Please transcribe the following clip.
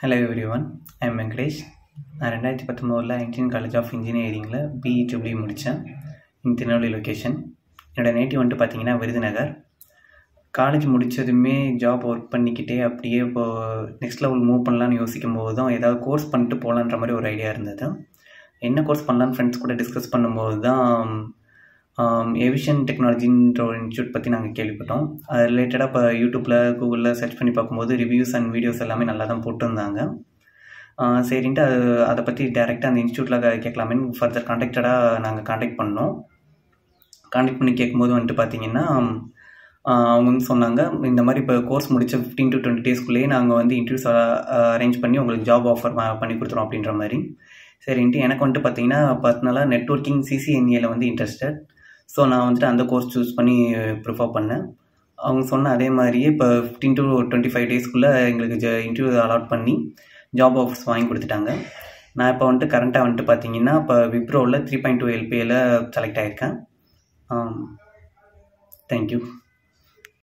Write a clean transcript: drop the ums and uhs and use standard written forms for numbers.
Hello everyone, I am Venkadesh. நான் 2019 engineering college of இன்ஜினியரிங்கில் BE முடித்தேன். இன் Tirunelveli location. என்னோடய native வந்துட்டு பார்த்தீங்கன்னா விருதுநகர். காலேஜ் முடித்ததுமே ஜாப் ஒர்க் பண்ணிக்கிட்டே அப்படியே இப்போது நெக்ஸ்ட் லெவல் மூவ் பண்ணலான்னு யோசிக்கும் போது தான் ஏதாவது கோர்ஸ் பண்ணிட்டு போகலான்ற மாதிரி ஒரு ஐடியா இருந்தது. என்ன கோர்ஸ் பண்ணலான்னு ஃப்ரெண்ட்ஸ் கூட டிஸ்கஸ் பண்ணும்போது தான் ஏவியேஷன் டெக்னாலஜின்ற ஒரு இன்ஸ்டியூட் பற்றி நாங்கள் கேள்விப்பட்டோம். அது ரிலேட்டடாக இப்போ யூடியூப்பில் கூகுளில் சர்ச் பண்ணி பார்க்கும்போது ரிவ்யூஸ் அண்ட் வீடியோஸ் எல்லாமே நல்லா தான் போட்டிருந்தாங்க. சரின்ட்டு அதை பற்றி டேரெக்டாக அந்த இன்ஸ்டியூட்டில் கேட்கலாமேன்னு ஃபர்தர் கான்டாக்டடாக நாங்கள் கான்டாக்ட் பண்ணோம். கான்டாக்ட் பண்ணி கேட்கும்போது வந்துட்டு பார்த்தீங்கன்னா அவங்க வந்து சொன்னாங்க, இந்த மாதிரி இப்போ கோர்ஸ் முடித்த 15 to 20 டேஸ்க்குள்ளேயே நாங்கள் வந்து இன்டர்வியூஸ் அரேஞ்ச் பண்ணி உங்களுக்கு ஜாப் ஆஃபர் பண்ணி கொடுத்துருவோம் அப்படின்ற மாதிரி. சரின்ட்டு எனக்கு வந்துட்டு பார்த்தீங்கன்னா பர்சனலாக நெட்வொர்க்கிங் CCNAல வந்து இன்ட்ரெஸ்டட். ஸோ நான் வந்துட்டு அந்த கோர்ஸ் சூஸ் பண்ணி ப்ரிஃபர் பண்ணேன். அவங்க சொன்ன அதே மாதிரியே இப்போ 15 to 25 டேஸ்க்குள்ளே எங்களுக்கு இன்டர்வியூ அலாட் பண்ணி ஜாப் ஆஃபர்ஸ் வாங்கி கொடுத்துட்டாங்க. நான் இப்போ வந்துட்டு கரண்ட்டாக வந்துட்டு பார்த்தீங்கன்னா இப்போ WIPROவில் 3.2 LPAல செலக்ட் ஆகியிருக்கேன். தேங்க்யூ.